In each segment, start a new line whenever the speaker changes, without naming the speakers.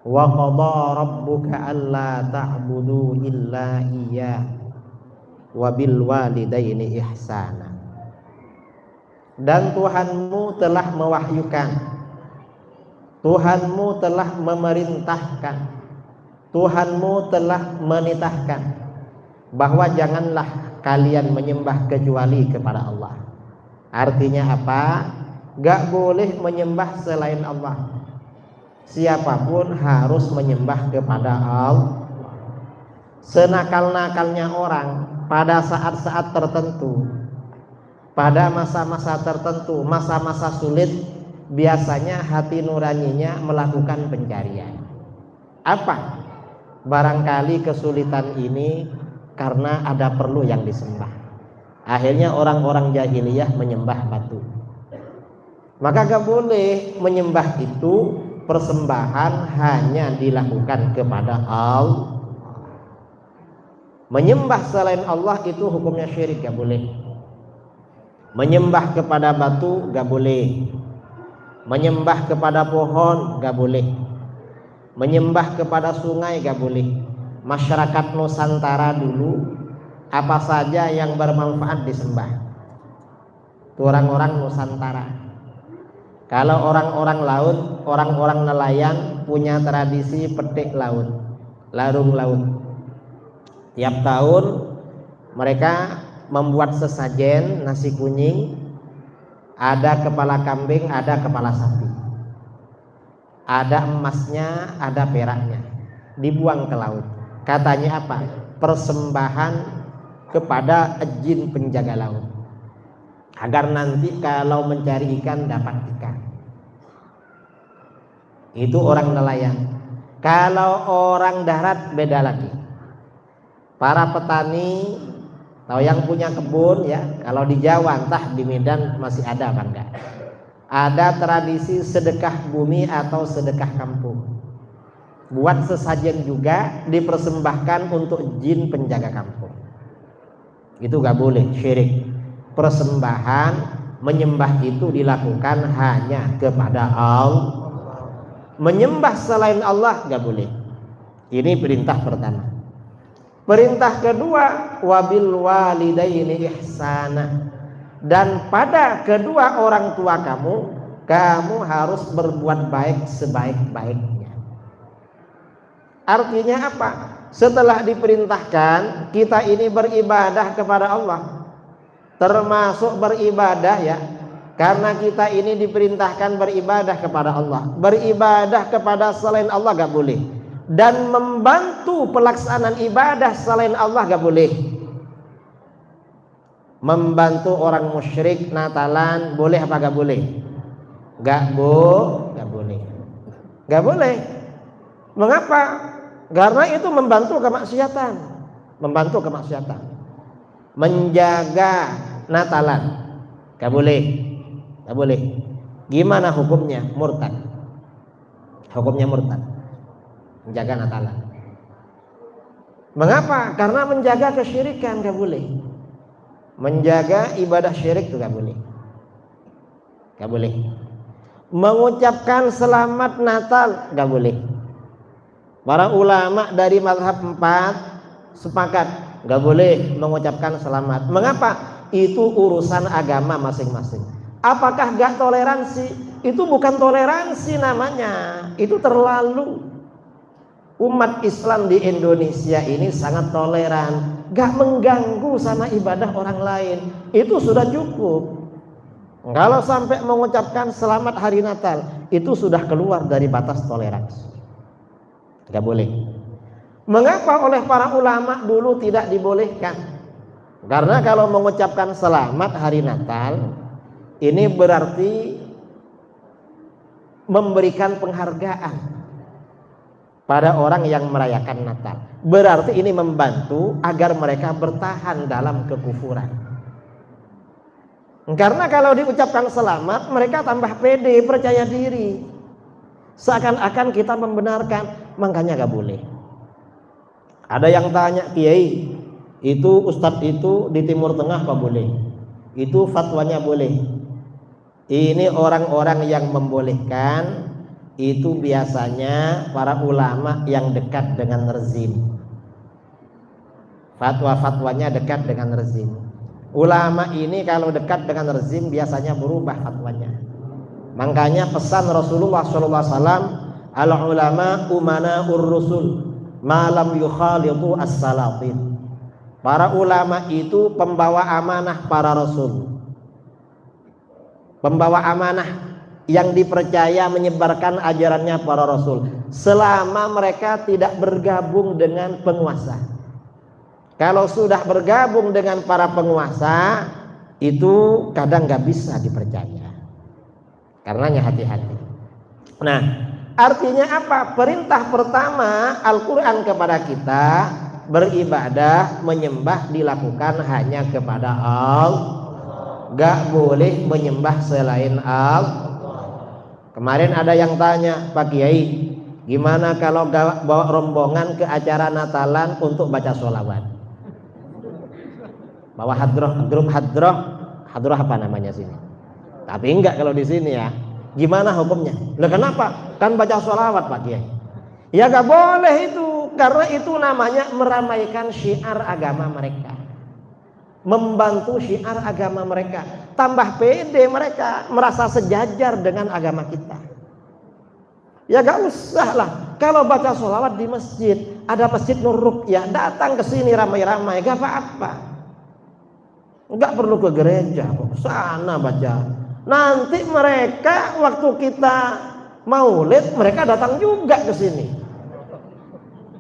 Wa qadha rabbuka alla ta'budu illa iyyah wa bil walidaini ihsana. Dan Tuhanmu telah mewahyukan, Tuhanmu telah memerintahkan, Tuhanmu telah menitahkan bahwa janganlah kalian menyembah kecuali kepada Allah. Artinya apa? Gak boleh menyembah selain Allah. Siapapun harus menyembah kepada Allah. Senakal-nakalnya orang pada saat-saat tertentu, pada masa-masa tertentu, masa-masa sulit, biasanya hati nuraninya melakukan pencarian. Apa? Barangkali kesulitan ini karena ada perlu yang disembah. Akhirnya orang-orang jahiliyah menyembah batu. Maka gak boleh menyembah itu. Persembahan hanya dilakukan kepada Allah. Menyembah selain Allah itu hukumnya syirik, gak boleh. Menyembah kepada batu gak boleh. Menyembah kepada pohon gak boleh. Menyembah kepada sungai gak boleh. Masyarakat Nusantara dulu apa saja yang bermanfaat disembah. Itu orang-orang Nusantara. Kalau orang-orang laut, orang-orang nelayan punya tradisi petik laut, larung laut. Tiap tahun mereka membuat sesajen nasi kuning, ada kepala kambing, ada kepala sapi, ada emasnya, ada peraknya, dibuang ke laut. Katanya apa? Persembahan kepada jin penjaga laut, agar nanti kalau mencari ikan dapat ikan. Itu orang nelayan. Kalau orang darat beda lagi. Para petani atau yang punya kebun ya, kalau di Jawa entah di Medan masih ada apa enggak. Ada tradisi sedekah bumi atau sedekah kampung. Buat sesajen juga dipersembahkan untuk jin penjaga kampung. Itu gak boleh, syirik. Persembahan menyembah itu dilakukan hanya kepada Allah. Menyembah selain Allah gak boleh. Ini perintah pertama. Perintah kedua, wabil walidaini ihsana. Dan pada kedua orang tua kamu harus berbuat baik sebaik-baiknya. Artinya apa? Setelah diperintahkan kita ini beribadah kepada Allah, termasuk beribadah ya, karena kita ini diperintahkan beribadah kepada Allah. Beribadah kepada selain Allah gak boleh. Dan membantu pelaksanaan ibadah selain Allah gak boleh. Membantu orang musyrik Natalan boleh apa gak boleh? Gak boleh. Gak boleh. Mengapa? Karena itu membantu kemaksiatan. Membantu kemaksiatan. Menjaga Natalan gak boleh. Gak boleh. Gimana hukumnya? Murtad. Hukumnya murtad. Menjaga Natalan. Mengapa? Karena menjaga kesyirikan gak boleh. Menjaga ibadah syirik itu gak boleh. Gak boleh. Mengucapkan selamat Natal gak boleh. Para ulama dari mazhab 4 sepakat gak boleh mengucapkan selamat. Mengapa? Itu urusan agama masing-masing. Apakah gak toleransi? Itu bukan toleransi namanya. Itu terlalu. Umat Islam di Indonesia ini sangat toleran, gak mengganggu sama ibadah orang lain. Itu sudah cukup. Kalau sampai mengucapkan selamat hari Natal, itu sudah keluar dari batas toleransi. Gak boleh. Mengapa oleh para ulama dulu tidak dibolehkan? Karena kalau mengucapkan selamat hari Natal, ini berarti memberikan penghargaan pada orang yang merayakan Natal. Berarti ini membantu agar mereka bertahan dalam kekufuran. Karena kalau diucapkan selamat, mereka tambah pede, percaya diri. Seakan-akan kita membenarkan, makanya gak boleh. Ada yang tanya, Kiai, itu ustadz itu di Timur Tengah apa boleh? Itu fatwanya boleh. Ini orang-orang yang membolehkan itu biasanya para ulama yang dekat dengan rezim. Fatwa-fatwanya dekat dengan rezim. Ulama ini kalau dekat dengan rezim biasanya berubah fatwanya. Makanya pesan Rasulullah SAW, al ulama umana rusul malam yukhalitu as-salatin. Para ulama itu pembawa amanah para rasul, pembawa amanah yang dipercaya menyebarkan ajarannya para rasul selama mereka tidak bergabung dengan penguasa. Kalau sudah bergabung dengan para penguasa itu kadang nggak bisa dipercaya, karenanya hati-hati. Nah, artinya apa? Perintah pertama Al-Quran kepada kita beribadah, menyembah dilakukan hanya kepada Allah, gak boleh menyembah selain Allah. Kemarin ada yang tanya, Pak Kiai, gimana kalau bawa rombongan ke acara Natalan untuk baca sholawat? Bawa grup hadroh apa namanya sini? Tapi enggak kalau di sini ya. Gimana hukumnya? Lah kenapa? Kan baca sholawat Pak Kiai. Ya gak boleh itu, karena itu namanya meramaikan syiar agama mereka, membantu syiar agama mereka, tambah pede mereka merasa sejajar dengan agama kita. Ya gak usah lah, kalau baca sholawat di masjid, ada masjid Nur Ruqyah, datang ke sini ramai-ramai, gak apa-apa. Gak perlu ke gereja, sana baca. Nanti mereka waktu kita maulid, mereka datang juga ke sini.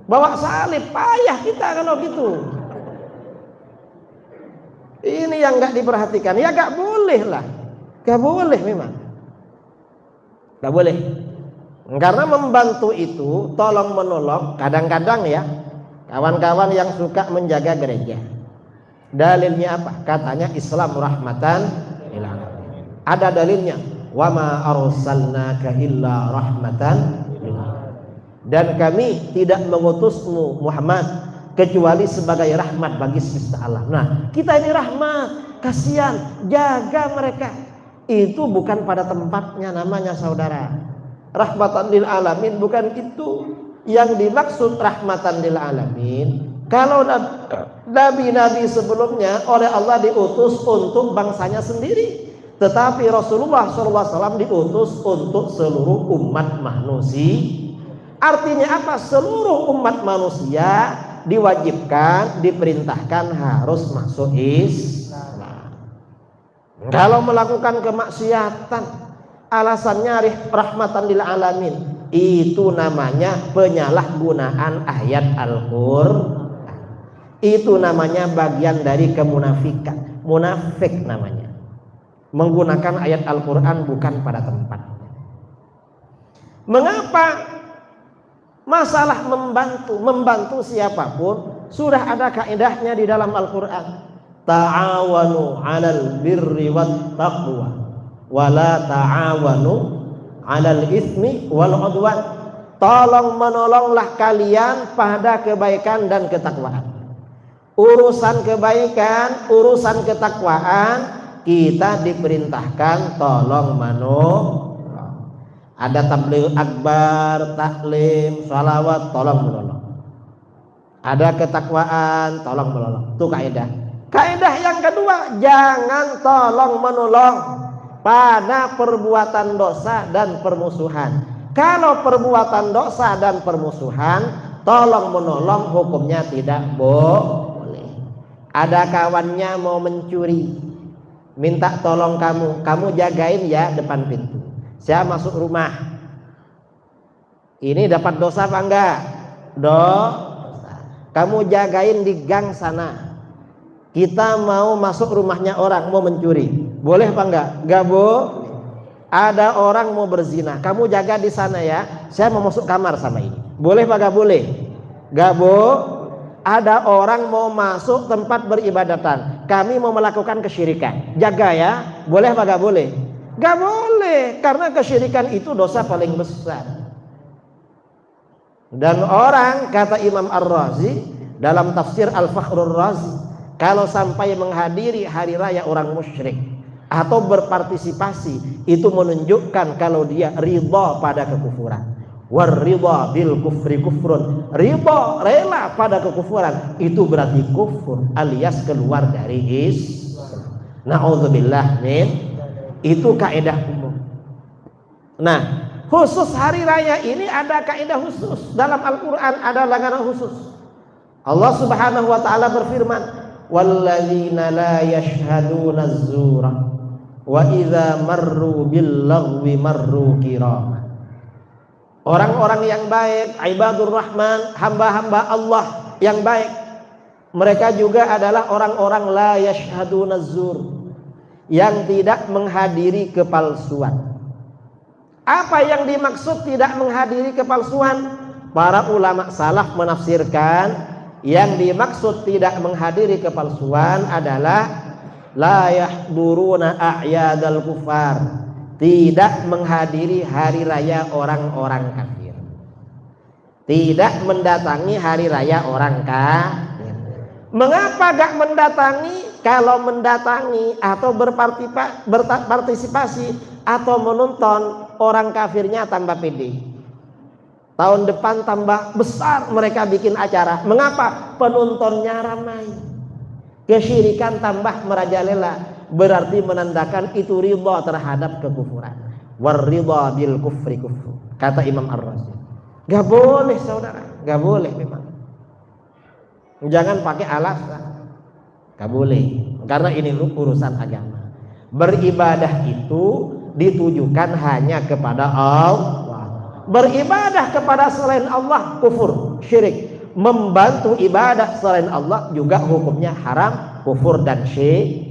Bawa salib, payah kita kalau gitu. Ini yang gak diperhatikan. Ya gak boleh lah, gak boleh memang, gak boleh. Karena membantu itu tolong menolong. Kadang-kadang ya kawan-kawan yang suka menjaga gereja, dalilnya apa? Katanya Islam rahmatan lil alamin. Ada dalilnya, wa ma arsalnaka illa rahmatan lil alamin. Dan kami tidak mengutusmu Muhammad kecuali sebagai rahmat bagi semesta alam. Nah, kita ini rahmat, kasihan, jaga mereka. Itu bukan pada tempatnya namanya saudara. Rahmatan lil alamin bukan itu yang dimaksud rahmatan lil alamin. Kalau nabi-nabi sebelumnya oleh Allah diutus untuk bangsanya sendiri, tetapi Rasulullah SAW diutus untuk seluruh umat manusia. Artinya apa? Seluruh umat manusia diwajibkan, diperintahkan harus masuk Islam. Kalau melakukan kemaksiatan alasannya rahmatan lil alamin, itu namanya penyalahgunaan ayat Al-Qur'an. Itu namanya bagian dari kemunafikan, munafik namanya, menggunakan ayat Al-Quran bukan pada tempatnya. Mengapa? Masalah membantu siapapun sudah ada kaidahnya di dalam Al-Quran. Ta'awanu 'alal birri wat taqwa wa la ta'awanu 'alal itsmi wal 'udwan. Tolong menolonglah kalian pada kebaikan dan ketakwaan. Urusan kebaikan, urusan ketakwaan kita diperintahkan tolong menolong. Ada tabligh akbar, taklim, sholawat, tolong menolong. Ada ketakwaan, tolong menolong. Itu kaidah. Kaidah yang kedua, jangan tolong menolong pada perbuatan dosa dan permusuhan. Kalau perbuatan dosa dan permusuhan, tolong menolong hukumnya tidak boleh. Ada kawannya mau mencuri, minta tolong kamu jagain ya depan pintu. Saya masuk rumah, ini dapat dosa apa enggak? Dosa. Kamu jagain di gang sana. Kita mau masuk rumahnya orang, mau mencuri, boleh apa enggak? Enggak boleh. Ada orang mau berzina, kamu jaga di sana ya. Saya mau masuk kamar sama ini, boleh apa enggak boleh? Enggak boleh. Ada orang mau masuk tempat beribadatan, kami mau melakukan kesyirikan, jaga ya. Boleh apa enggak boleh? Gak boleh, karena kesyirikan itu dosa paling besar. Dan orang, kata Imam Ar-Razi dalam tafsir Al-Fakhrur Razi, kalau sampai menghadiri hari raya orang musyrik, atau berpartisipasi, itu menunjukkan kalau dia ridha pada kekufuran. War ridha bil kufri kufrun, ridha rela pada kekufuran itu berarti kufur alias keluar dari Islam. Na'udzubillah min. Itu kaidah umum. Nah, khusus hari raya ini ada kaidah khusus. Dalam Al-Quran ada larangan khusus. Allah Subhanahu wa ta'ala berfirman, walladzina la yashhaduna az-zura wa idza marru bil lagwi marru kirama. Orang-orang yang baik, ibadur rahman, hamba-hamba Allah yang baik, mereka juga adalah orang-orang la yashhaduna az-zur, yang tidak menghadiri kepalsuan. Apa yang dimaksud tidak menghadiri kepalsuan? Para ulama salaf menafsirkan yang dimaksud tidak menghadiri kepalsuan adalah la yahduruna a'yadal kufar, tidak menghadiri hari raya orang-orang kafir, tidak mendatangi hari raya orang kafir. Mengapa gak mendatangi? Kalau mendatangi atau berpartisipasi atau menonton, orang kafirnya tambah pede. Tahun depan tambah besar mereka bikin acara. Mengapa? Penontonnya ramai. Kesyirikan tambah merajalela. Berarti menandakan itu ridha terhadap kekufuran. War ridha bil kufri kufru. Kata Imam Ar-Razi. Gak boleh saudara. Gak boleh memang. Jangan pakai alasan. Gak boleh. Karena ini urusan agama. Beribadah itu ditujukan hanya kepada Allah. Beribadah kepada selain Allah kufur, syirik. Membantu ibadah selain Allah juga hukumnya haram, kufur dan syirik.